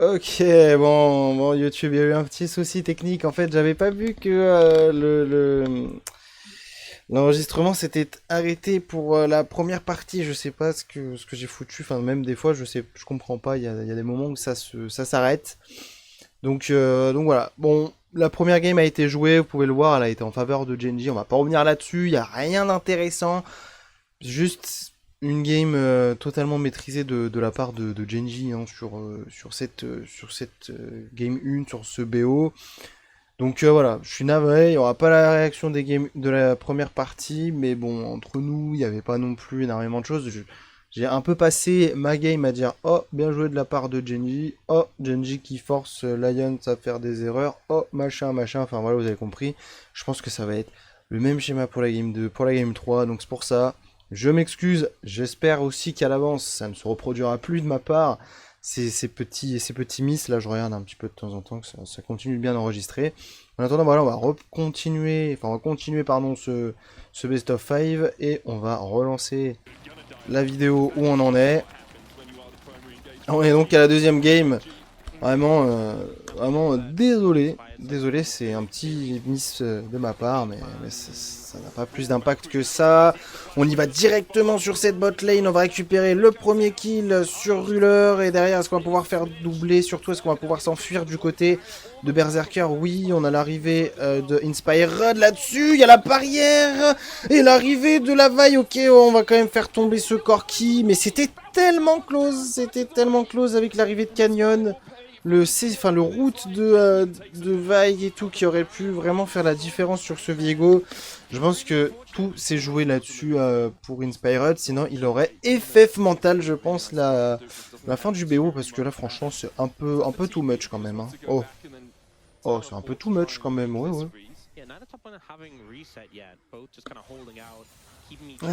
Ok, bon, YouTube, il y a eu un petit souci technique. En fait, j'avais pas vu que l'enregistrement s'était arrêté pour la première partie. Je sais pas ce que j'ai foutu. Enfin, même des fois, je comprends pas. Il y a des moments où ça s'arrête. Donc voilà. Bon, la première game a été jouée. Vous pouvez le voir, elle a été en faveur de Genji. On va pas revenir là-dessus. Il y a rien d'intéressant. Juste une game totalement maîtrisée de la part de Genji hein, sur cette game 1, sur ce BO. Donc voilà, je suis navré, il n'y aura pas la réaction des games de la première partie, mais bon, entre nous, il n'y avait pas non plus énormément de choses. J'ai un peu passé ma game à dire oh, bien joué de la part de Genji, oh, Genji qui force Lions à faire des erreurs, oh, machin, machin, enfin voilà, vous avez compris. Je pense que ça va être le même schéma pour la game 2, pour la game 3, donc c'est pour ça. Je m'excuse, j'espère aussi qu'à l'avance, ça ne se reproduira plus de ma part. Ces petits miss, là je regarde un petit peu de temps en temps, que ça continue de bien enregistrer. En attendant, voilà, on va continuer pardon, ce best of 5 et on va relancer la vidéo où on en est. On est donc à la deuxième game. Vraiment désolé. Désolé, c'est un petit miss de ma part, mais ça n'a pas plus d'impact que ça. On y va directement sur cette bot lane. On va récupérer le premier kill sur Ruler. Et derrière, est-ce qu'on va pouvoir faire doubler? Surtout, est-ce qu'on va pouvoir s'enfuir du côté de Berserker? Oui, on a l'arrivée de Inspired là-dessus. Il y a la barrière et l'arrivée de la vaille. Ok, on va quand même faire tomber ce Corki. Mais c'était tellement close. C'était tellement close avec l'arrivée de Canyon le route de vague et tout qui aurait pu vraiment faire la différence sur ce Viego. Je pense que tout s'est joué là-dessus pour Inspired, sinon il aurait FF mental, je pense, la fin du BO, parce que là, franchement, c'est un peu too much quand même. Hein. Oh, c'est un peu too much quand même, ouais, ouais.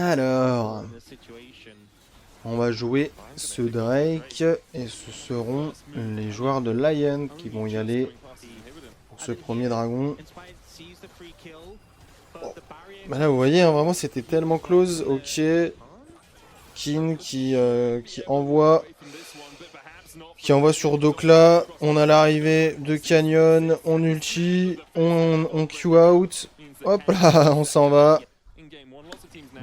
Alors, on va jouer ce Drake et ce seront les joueurs de Lion qui vont y aller pour ce premier dragon. Oh. Bah là vous voyez hein, vraiment c'était tellement close. Ok. Kin qui envoie sur Dokla. On a l'arrivée de Canyon. On ulti. On Q out. Hop là, on s'en va.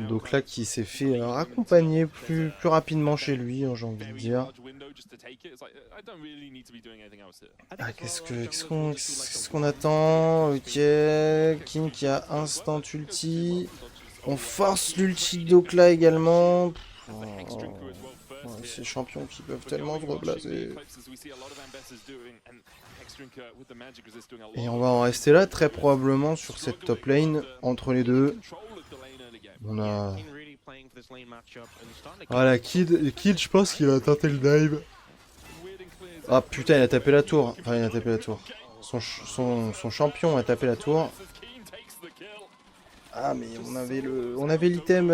Dokla qui s'est fait raccompagner plus rapidement chez lui, hein, j'ai envie de dire. Ah, qu'est-ce qu'on attend? Ok, King qui a instant ulti. On force l'ulti de Dokla également. Ces champions qui peuvent tellement se reblaser. Et on va en rester là très probablement sur cette top lane entre les deux. On a... Voilà, Kid je pense qu'il va tenter le dive. Ah putain, il a tapé la tour. Enfin, il a tapé la tour. Son champion a tapé la tour. Ah, mais on avait l'item.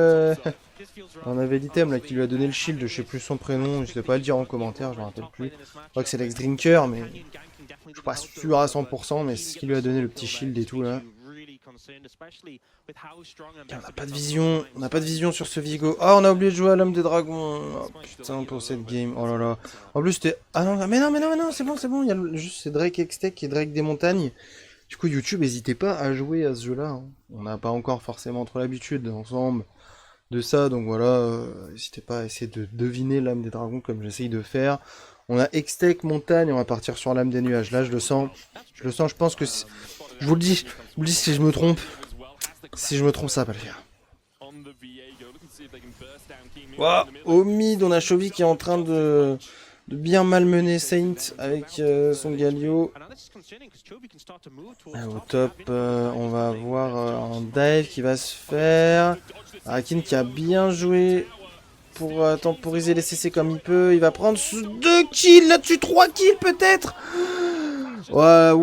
On avait l'item là qui lui a donné le shield. Je sais plus son prénom. Je sais pas le dire en commentaire. Je me rappelle plus. Je crois que c'est l'ex Drinker, mais je suis pas sûr à 100%. Mais c'est ce qui lui a donné le petit shield et tout là. On n'a pas de vision. On n'a pas de vision sur ce Vigo. Ah, on a oublié de jouer à l'homme des dragons. Oh, putain, pour cette game. Oh là là. En plus, c'était. Ah non, mais non, c'est bon. Il y a juste c'est Drake X-Tech et Drake des montagnes. Du coup, YouTube, n'hésitez pas à jouer à ce jeu-là. Hein. On n'a pas encore forcément trop l'habitude ensemble de ça, donc voilà, n'hésitez pas à essayer de deviner l'âme des dragons comme j'essaye de faire. On a Extec, montagne, on va partir sur l'âme des nuages. Là, je le sens, je pense que... Je vous le dis si je me trompe. Si je me trompe, ça va pas le faire. Wow. Au mid, on a Chovy qui est en train de bien malmener Saint avec son Galio. Au top, on va avoir un dive qui va se faire. Arakin qui a bien joué pour temporiser les CC comme il peut. Il va prendre 2 kills là-dessus, 3 kills peut-être. Ouais.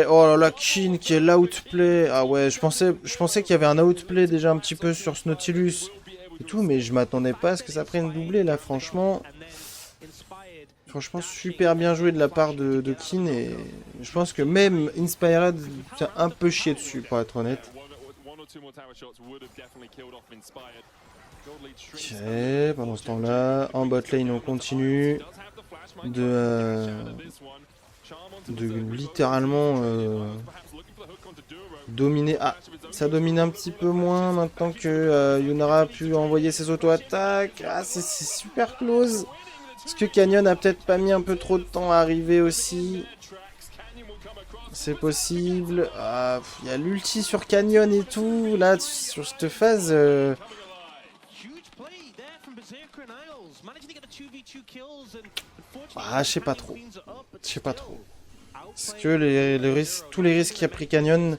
Oh là là, Kin qui est l'outplay. Ah ouais, je pensais qu'il y avait un outplay déjà un petit peu sur ce Nautilus et tout, mais je m'attendais pas à ce que ça prenne doublé là, franchement. Franchement, super bien joué de la part de Kin et je pense que même Inspired s'est un peu chié dessus, pour être honnête. Ok, pendant ce temps-là, en bot lane, on continue de littéralement dominer. Ah, ça domine un petit peu moins maintenant que Yunara a pu envoyer ses auto-attaques. Ah, c'est super close. Est-ce que Canyon a peut-être pas mis un peu trop de temps à arriver aussi? C'est possible. Ah, il y a l'ulti sur Canyon et tout. Là, sur cette phase... Ah, je sais pas trop. Je sais pas trop. Est-ce que tous les risques qu'a pris Canyon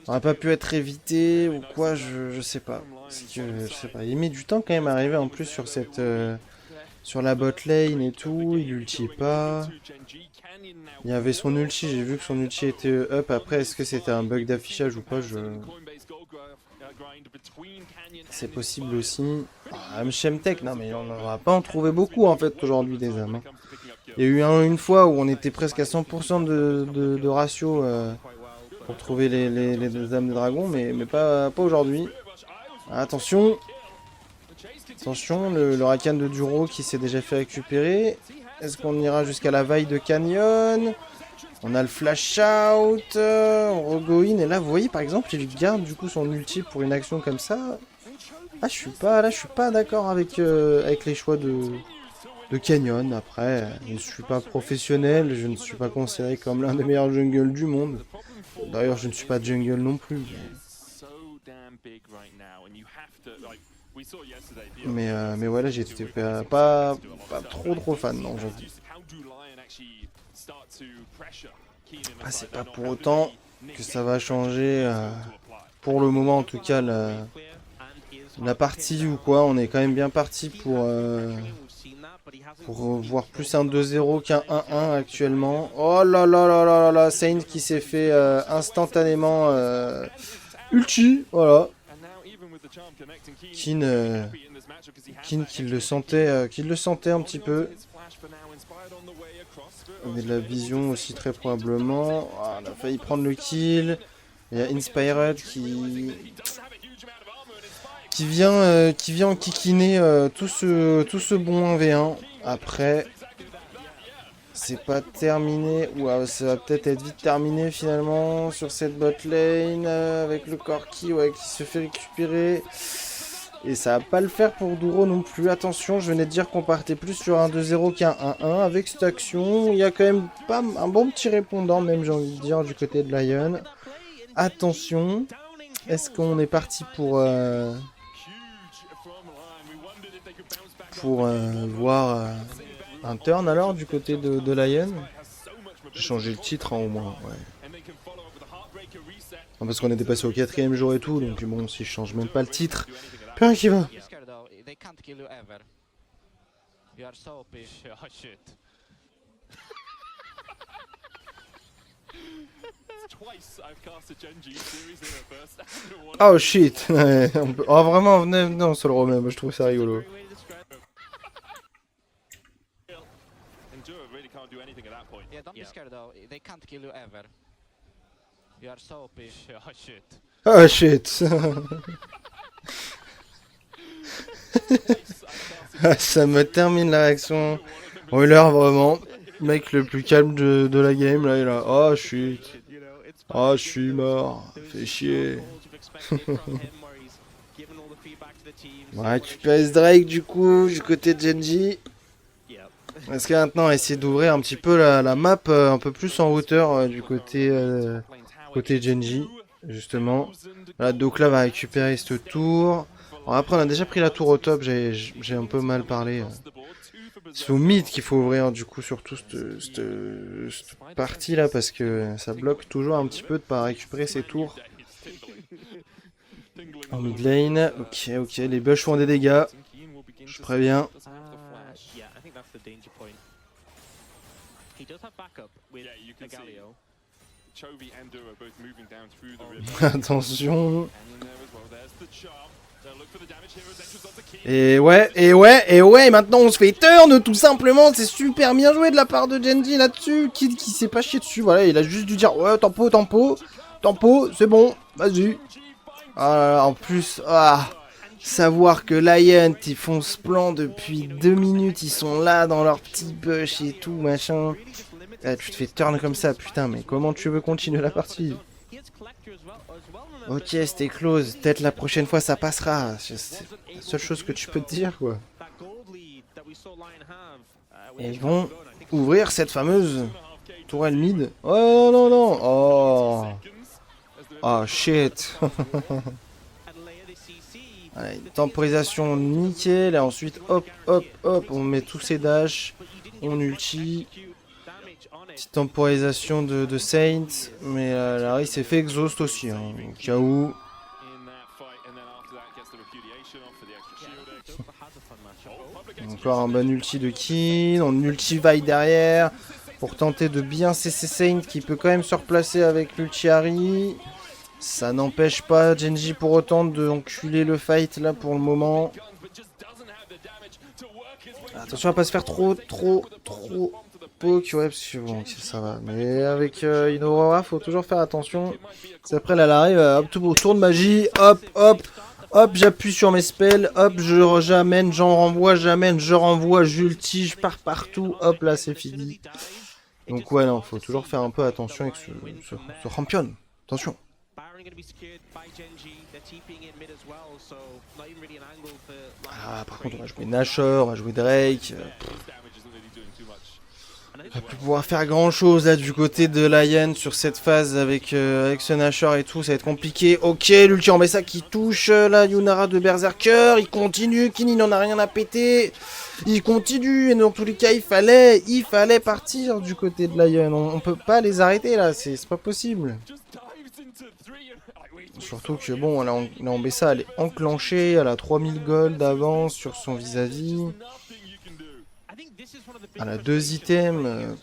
n'auraient pas pu être évités ou quoi? Je sais pas. Parce que, je sais pas. Il met du temps quand même à arriver en plus sur cette... sur la bot lane et tout. Il ulti pas. Il y avait son ulti. J'ai vu que son ulti était up. Après, est-ce que c'était un bug d'affichage ou pas? C'est possible aussi. Ah, Mshemtek, non mais on va pas en trouver beaucoup en fait aujourd'hui des âmes. Il y a eu une fois où on était presque à 100% de ratio pour trouver les âmes de dragon, mais pas aujourd'hui. Attention. Attention, le Rakan de Duro qui s'est déjà fait récupérer. Est-ce qu'on ira jusqu'à la vaille de Canyon? On a le flash out, on re-go in, et là vous voyez par exemple il garde du coup son ulti pour une action comme ça. Ah je suis pas d'accord avec, avec les choix de Canyon. Après, je ne suis pas professionnel, je ne suis pas considéré comme l'un des meilleurs jungles du monde. D'ailleurs je ne suis pas jungle non plus. Mais voilà, j'étais pas trop fan non aujourd'hui. Ah, c'est pas pour autant que ça va changer, pour le moment en tout cas, la partie ou quoi. On est quand même bien parti pour voir plus un 2-0 qu'un 1-1 actuellement. Oh là là là là là là, Saint qui s'est fait instantanément ulti, voilà. Kin qui le sentait un petit peu. On a de la vision aussi très probablement. Ah, on a failli prendre le kill. Il y a Inspired qui vient enquiquiner tout ce bon 1v1. Après, c'est pas terminé. Ouah, ça va peut-être être vite terminé finalement sur cette bot lane avec le Corki qui se fait récupérer. Et ça va pas le faire pour Duro non plus. Attention, je venais de dire qu'on partait plus sur un 2-0 qu'un 1-1. Avec cette action, il y a quand même pas un bon petit répondant, même j'ai envie de dire, du côté de Lion. Attention, est-ce qu'on est parti pour voir un turn alors du côté de Lion? J'ai changé le titre au moins, ouais. Non, parce qu'on était passé au 4ème jour et tout, donc bon, si je change même pas le titre, plus rien qui va. Oh shit. Oh vraiment, venez, on se le remet, moi je trouve ça rigolo. Oh shit. Ça me termine la réaction. Euler vraiment, mec le plus calme de la game, là il est là. Oh shit. Oh je suis mort. Fait chier. On va récupérer ce Drake du coup, du côté de Genji. Est-ce que maintenant on va essayer d'ouvrir un petit peu la map un peu plus en hauteur du côté Genji, justement. Voilà, donc là va récupérer ce tour. Bon, après on a déjà pris la tour au top, j'ai un peu mal parlé. C'est au mid qu'il faut ouvrir du coup surtout cette partie là parce que ça bloque toujours un petit peu de pas récupérer ces tours. En mid lane, ok, les bush font des dégâts, je préviens. Attention. Et ouais, maintenant on se fait turn tout simplement, c'est super bien joué de la part de Genji là-dessus, qui s'est pas chié dessus, voilà, il a juste dû dire ouais, tempo, c'est bon, vas-y. Ah là là, en plus, Savoir que Lion, ils font ce plan depuis 2 minutes, ils sont là dans leur petit bush et tout, machin. Ah, tu te fais turn comme ça, putain, mais comment tu veux continuer la partie? Ok, c'était close, peut-être la prochaine fois ça passera. C'est la seule chose que tu peux te dire, quoi. Et ils vont ouvrir cette fameuse tourelle mid. Oh non, non, oh. Oh shit. Allez, temporisation nickel, et ensuite hop, hop, hop, on met tous ces dashs, on ulti. Petite temporisation de Saint, mais Larry s'est fait exhaust aussi, hein, au cas où. Encore un bon ulti de Kin, on ulti vaille derrière, pour tenter de bien cesser Saint, qui peut quand même se replacer avec l'ulti Harry. Ça n'empêche pas Genji pour autant de enculer le fight là pour le moment. Attention à pas se faire trop poke, ouais, parce que bon, ça va. Mais avec une Aurora, faut toujours faire attention. C'est après là, elle arrive, hop, tout tour de magie, hop, hop, hop, j'appuie sur mes spells, hop, j'amène, j'en renvoie, j'amène, je renvoie, j'ulti, je pars partout, hop, là c'est fini. Donc ouais, non, faut toujours faire un peu attention avec ce champion. Attention. Ah, par contre, on va jouer Nashor, on va jouer Drake. On va plus pouvoir faire grand chose là du côté de Lion sur cette phase avec ce Nashor et tout, ça va être compliqué. Ok, l'ulti en Bessa qui touche la Yunara de Berserker, il continue, Kini n'en a rien à péter. Il continue, et dans tous les cas, il fallait partir du côté de Lion. On peut pas les arrêter là, c'est pas possible. Surtout que bon, là en Bessa, elle est enclenchée, elle a 3000 gold d'avance sur son vis-à-vis. Elle a 2 items.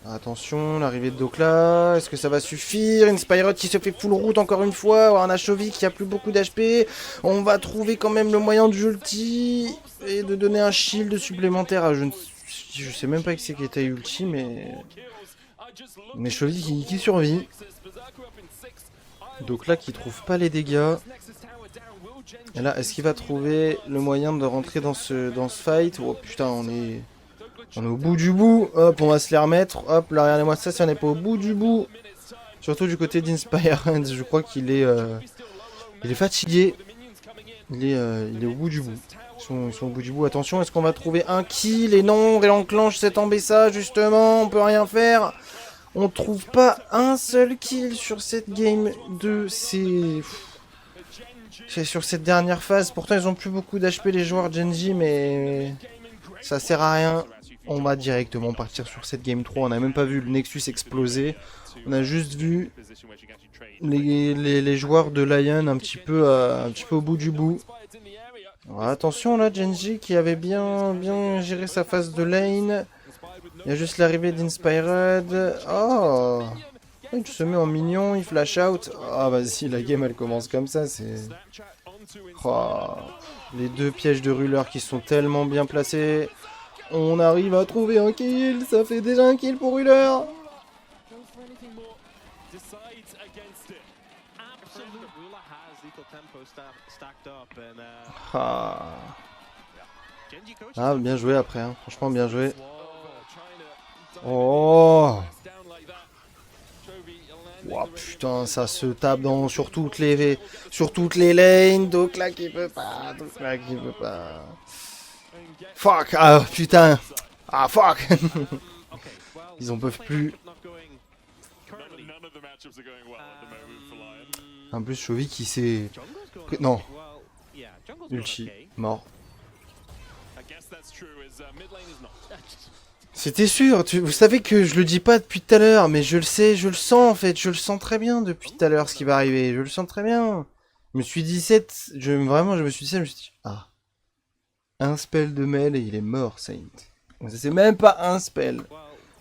Attention, l'arrivée de Dokla, est-ce que ça va suffire? Une Spyroth qui se fait full route encore une fois, ou un Ashovi qui a plus beaucoup d'HP. On va trouver quand même le moyen de ulti et de donner un shield supplémentaire à je sais même pas qui c'est qui était ulti, mais Ashovi qui survit. Dokla qui trouve pas les dégâts. Et là, est-ce qu'il va trouver le moyen de rentrer dans ce fight? Oh putain, on est au bout du bout. Hop, on va se les remettre. Hop, là, regardez-moi ça, si on n'est pas au bout du bout. Surtout du côté d'Inspired, je crois qu'il est, il est fatigué. Il est au bout du bout. Ils sont au bout du bout. Attention, est-ce qu'on va trouver un kill? Et non, on enclenche cet embessa, justement. On peut rien faire. On trouve pas un seul kill sur cette game 2. C'est sur cette dernière phase. Pourtant, ils ont plus beaucoup d'HP les joueurs Genji, mais ça sert à rien. On va directement partir sur cette game 3. On n'a même pas vu le Nexus exploser. On a juste vu les joueurs de Lion un petit peu au bout du bout. Alors, attention là, Genji qui avait bien géré sa phase de lane. Il y a juste l'arrivée d'Inspired. Oh, il se met en mignon, il flash out. Ah vas-y, la game elle commence comme ça, c'est... Oh, les 2 pièges de ruler qui sont tellement bien placés. On arrive à trouver un kill, ça fait déjà un kill pour ruler. Ah, bien joué après, hein. Franchement bien joué. Oh, wow, putain, ça se tape sur toutes les lanes. Dokla qui peut pas, Fuck, ah putain. Ah fuck. Ils en peuvent plus. En plus, Chovy qui s'est... Non. Ulti, mort. C'était sûr, vous savez que je le dis pas depuis tout à l'heure, mais je le sais, je le sens en fait, je le sens très bien depuis tout à l'heure ce qui va arriver, je le sens très bien. Je me suis dit vraiment, je me suis dit, ah. Un spell de Mel et il est mort, Saint. C'est même pas un spell,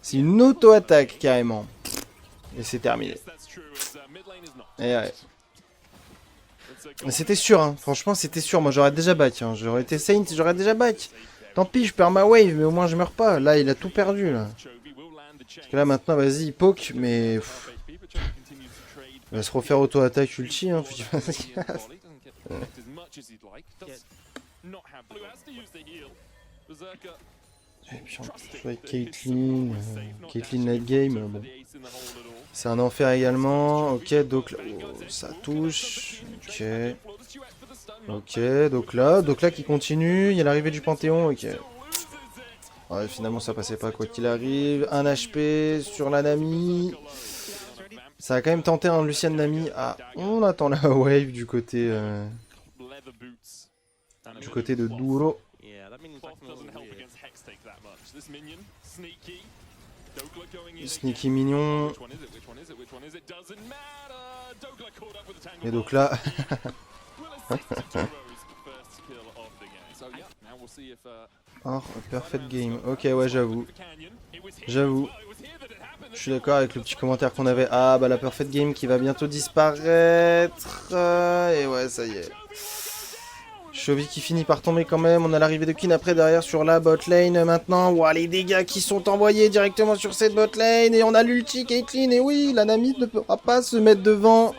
c'est une auto-attaque carrément. Et c'est terminé. Et ouais. C'était sûr, hein. Franchement c'était sûr, moi j'aurais déjà back, hein. J'aurais été Saint, j'aurais déjà back. Tant pis, je perds ma wave, mais au moins je meurs pas. Là, il a tout perdu, là. Parce que là, maintenant, vas-y, il poke, mais... Il va se refaire auto-attaque ulti, hein. Et puis en plus avec Caitlyn, Caitlyn late game, bon. C'est un enfer également. Ok, donc là, oh, ça touche. Ok. Ok, donc là qui continue. Il y a l'arrivée du Panthéon. Ok. Ouais, finalement ça passait pas quoi qu'il arrive. 1 HP sur la Nami. Ça a quand même tenté un Lucian Nami. Ah, on attend la wave du côté de Duro. Sneaky mignon. Et donc là... Oh, perfect game. Ok, ouais, j'avoue. J'avoue. Je suis d'accord avec le petit commentaire qu'on avait. Ah, bah la perfect game qui va bientôt disparaître. Et ouais, ça y est. Chovy qui finit par tomber quand même. On a l'arrivée de Kin après derrière sur la bot lane maintenant. Ouah, les dégâts qui sont envoyés directement sur cette bot lane. Et on a l'ulti Caitlyn. Et oui, la Nami ne pourra pas se mettre devant.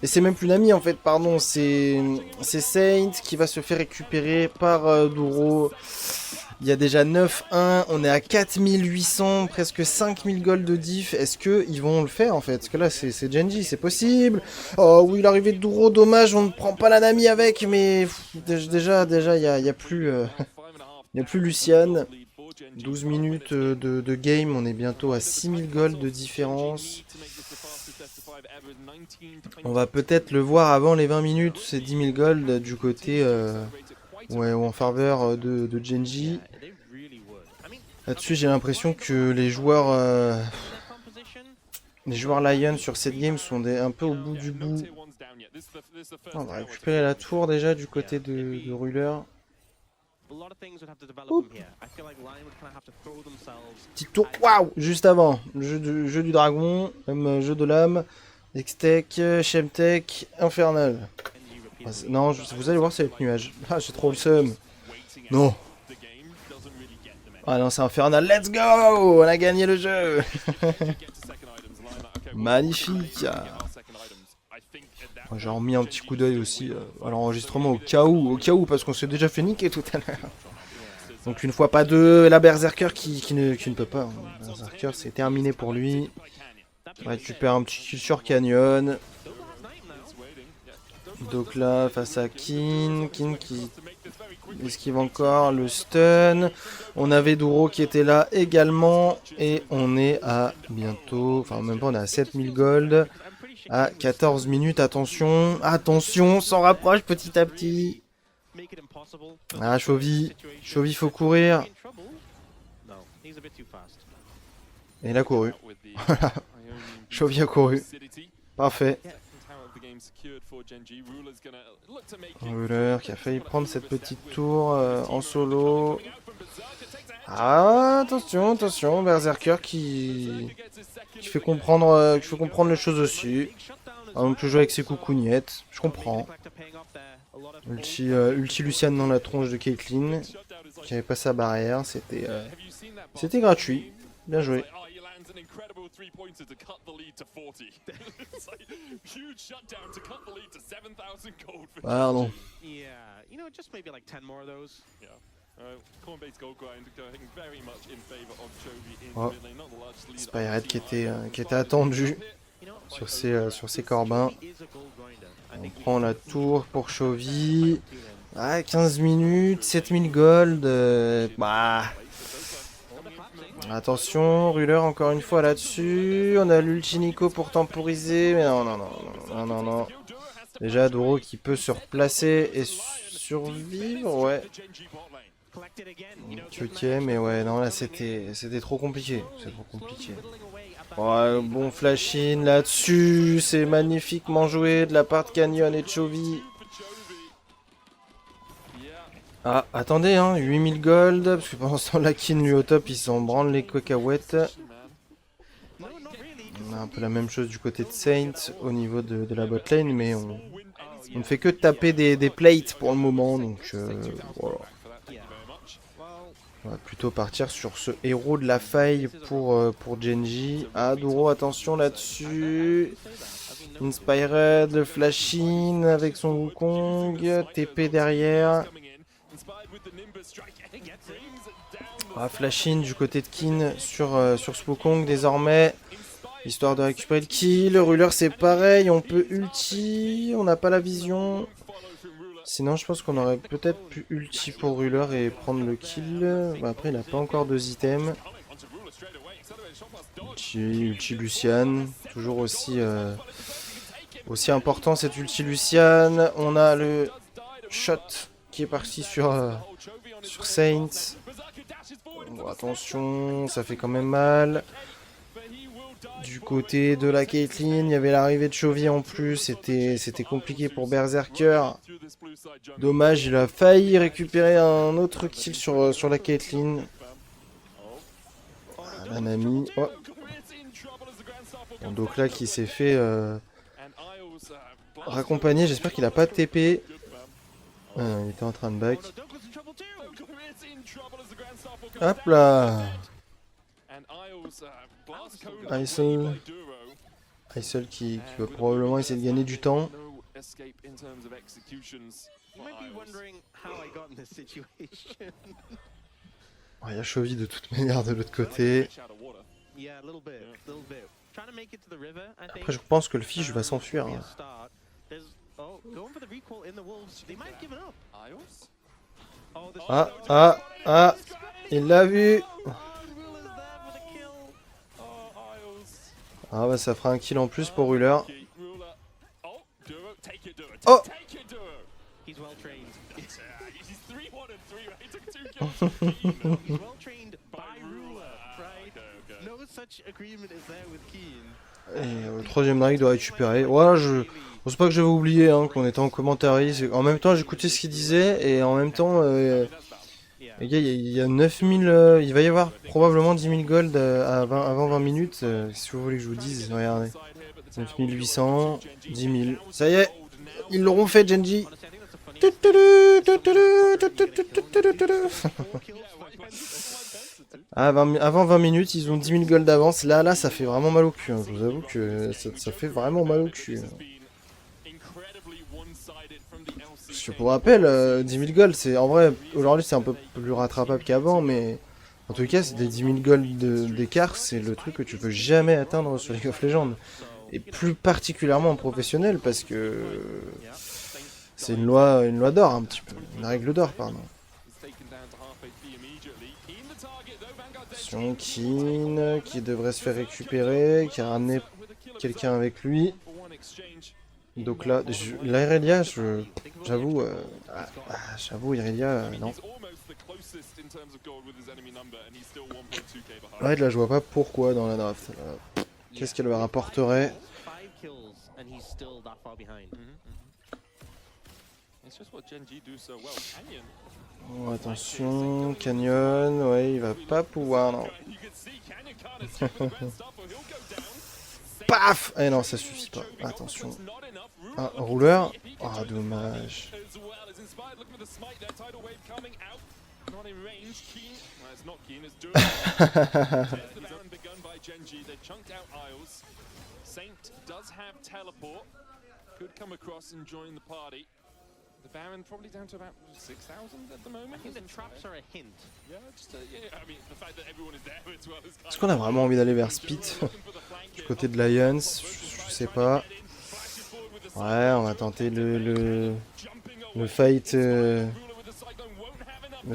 Et c'est même plus Nami en fait, pardon. C'est Saint qui va se faire récupérer par Duro. Il y a déjà 9-1, on est à 4800, presque 5000 gold de diff. Est-ce qu'ils vont le faire en fait? Parce que là c'est Genji, c'est possible. Oh oui, l'arrivée de Duro, dommage, on ne prend pas la Nami avec, mais déjà il n'y a plus, y a plus Lucian. 12 minutes de game, on est bientôt à 6000 gold de différence. On va peut-être le voir avant les 20 minutes, c'est 10 000 gold du côté... ouais, ou en faveur de Genji. Là-dessus, j'ai l'impression que les joueurs Lion sur cette game sont un peu au bout du bout. On va récupérer la tour déjà du côté de Ruler. Petite tour, waouh, juste avant. Jeu du dragon, même jeu de l'âme. Extech, Shemtech, Infernal. Non, vous allez voir, c'est le nuage. Ah, j'ai trop le seum. Non. Ah non, c'est infernal. Let's go! On a gagné le jeu. Magnifique. J'ai remis un petit coup d'œil aussi à l'enregistrement au cas où, parce qu'on s'est déjà fait niquer tout à l'heure. Donc une fois pas deux, la Berserker qui ne peut pas. Berserker, c'est terminé pour lui. On récupère un petit kill sur Canyon. Donc là, face à Kin qui esquive encore le stun. On avait Duro qui était là également. Et on est à bientôt, enfin même pas, on est à 7000 gold. À 14 minutes, attention. Attention, on s'en rapproche petit à petit. Ah, Chovy, faut courir. Et il a couru. Chovy a couru. Parfait. Ruler qui a failli prendre cette petite tour en solo. Ah, attention, Berserker qui fait comprendre les choses aussi. On peut jouer avec ses coucougnettes, je comprends. Ulti Lucian dans la tronche de Caitlyn, qui avait pas sa barrière, c'était gratuit, bien joué. Pardon. Oh. Spyred qui était attendu sur ses corbins. On prend la tour pour Chovy. Ah, 15 minutes, 7000 gold. Bah. Attention, Ruler encore une fois là-dessus. On a l'ulti Nico pour temporiser. Mais non. Déjà, Duro qui peut se replacer et survivre. Ouais. Ok, mais ouais, non, là c'était trop compliqué. C'est trop compliqué. Oh, bon flash-in là-dessus. C'est magnifiquement joué de la part de Canyon et de Chovy. Ah, attendez, hein, 8000 gold, parce que pendant ce temps, la Kin, lui, au top, il s'en branle les cacahuètes. On a un peu la même chose du côté de Saint, au niveau de la botlane, mais on ne fait que taper des plates pour le moment, donc voilà. On va plutôt partir sur ce héros de la faille pour Genji. Ah, Duro, attention là-dessus. Inspired, le flash-in avec son Wukong, TP derrière. Ah, flash-in du côté de Kin sur ce Wukong désormais. Histoire de récupérer le kill. Le Ruler c'est pareil, on peut ulti, on n'a pas la vision. Sinon je pense qu'on aurait peut-être pu ulti pour Ruler et prendre le kill. Bah, après il n'a pas encore 2 items. Ulti Lucian, toujours aussi important cet ulti Lucian. On a le shot qui est parti sur Saint. Bon, attention, ça fait quand même mal. Du côté de la Caitlyn, il y avait l'arrivée de Chovy en plus, c'était compliqué pour Berserker. Dommage, il a failli récupérer un autre kill sur la Caitlyn. Ah, Nami. Oh. Bon, donc là qui s'est fait raccompagner, j'espère qu'il a pas de TP. Ah non, il était en train de back. Hop là. Isol qui va probablement essayer de gagner du temps. Il y a Chovy de toute manière de l'autre côté. Après je pense que le fiche va s'enfuir. Ah, il l'a vu. Ah bah ça fera un kill en plus pour Ruler. Oh. Et le troisième drag doit récupérer. Ouais, je pense pas que j'avais oublié hein, qu'on était en commentaire. En même temps j'écoutais ce qu'il disait et en même temps les gars, il y a 9000, il va y avoir probablement 10 000 gold avant 20 minutes, si vous voulez que je vous dise, regardez. 9800, 10 000, ça y est, ils l'auront fait Genji. Avant 20 minutes, ils ont 10 000 gold d'avance, là ça fait vraiment mal au cul, hein. Je vous avoue que ça fait vraiment mal au cul. Parce que pour rappel, 10 000 gold, c'est en vrai, aujourd'hui c'est un peu plus rattrapable qu'avant, mais en tout cas, c'est des 10 000 gold d'écart, c'est le truc que tu peux jamais atteindre sur League of Legends. Et plus particulièrement en professionnel, parce que c'est une loi d'or un petit peu, une règle d'or, pardon. Attention, Kin, qui devrait se faire récupérer, qui a ramené quelqu'un avec lui. Donc là, Irelia, j'avoue, Irelia, non. Ouais, là, je vois pas pourquoi dans la draft. Qu'est-ce qu'elle me rapporterait? Oh, attention, Canyon, ouais, il va pas pouvoir, non. Paf! Eh non, ça suffit pas. Attention. Un rouleur. Ah, dommage. The Baron probably down to about 6,000 at the moment. I think the traps are a hint. Yeah, I mean, the fact that everyone is there as well is kind of... Est-ce qu'on a vraiment envie d'aller vers Spit du côté de Lions? Je sais pas. Ouais, on va tenter le fight. Le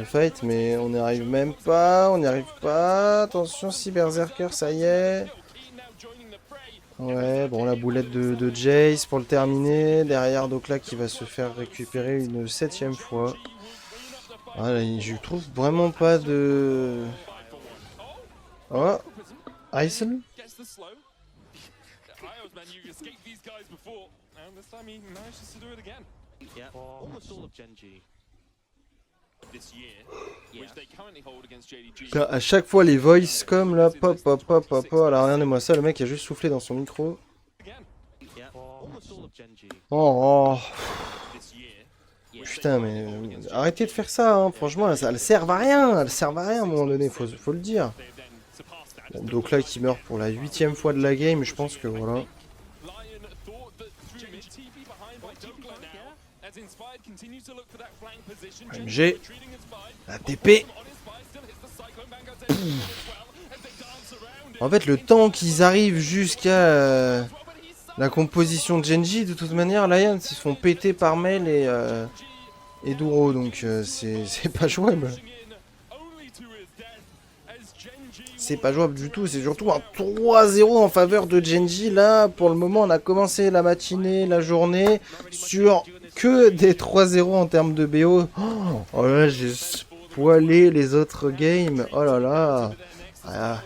fight, mais on n'y arrive même pas. On n'y arrive pas. Attention, si Berserker, ça y est. Ouais, bon, la boulette de Jace pour le terminer. Derrière, donc là, qui va se faire récupérer une 7ème fois. Voilà, je trouve vraiment pas de... Oh, Isol. Là, à chaque fois les voice comme là, pop. Alors regardez-moi ça, le mec a juste soufflé dans son micro. Oh. Putain, mais arrêtez de faire ça, hein. Franchement, elle sert à rien, à un moment donné, faut le dire. Bon, donc là, qui meurt pour la 8ème fois de la game, je pense que voilà. MG. La TP. En fait, le temps qu'ils arrivent jusqu'à la composition de Genji, de toute manière, Lions, ils se font péter par Mel et Duro, donc c'est pas jouable. C'est pas jouable du tout, c'est surtout un 3-0 en faveur de Genji. Là, pour le moment, on a commencé la matinée, la journée, sur que des 3-0 en termes de BO. Oh là là, j'ai spoilé les autres games. Oh là là. Ah.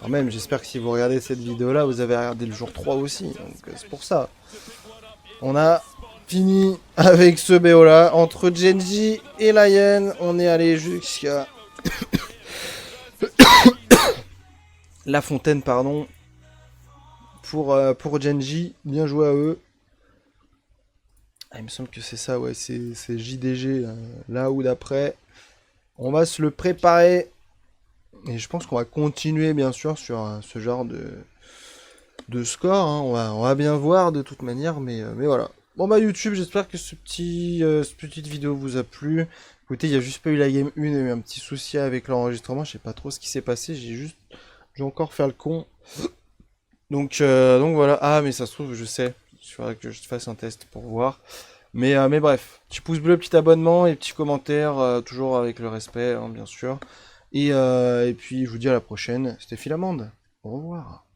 Quand même, j'espère que si vous regardez cette vidéo-là, vous avez regardé le jour 3 aussi. Donc c'est pour ça. On a fini avec ce BO-là. Entre Genji et Lion, on est allé jusqu'à... La Fontaine, pardon, pour Genji. Bien joué à eux. Ah, il me semble que c'est ça, ouais, c'est JDG, là ou d'après. On va se le préparer. Et je pense qu'on va continuer, bien sûr, sur ce genre de score. Hein. On va bien voir, de toute manière, mais voilà. Bon, bah, YouTube, j'espère que cette petite vidéo vous a plu. Écoutez, il n'y a juste pas eu la game 1, il y a eu un petit souci avec l'enregistrement. Je sais pas trop ce qui s'est passé, j'ai encore fait le con. Donc voilà. Ah, mais ça se trouve, je sais. Il faudrait que je fasse un test pour voir. Mais bref, petit pouce bleu, petit abonnement et petit commentaire, toujours avec le respect, hein, bien sûr. Et puis, je vous dis à la prochaine. C'était Philamande. Au revoir.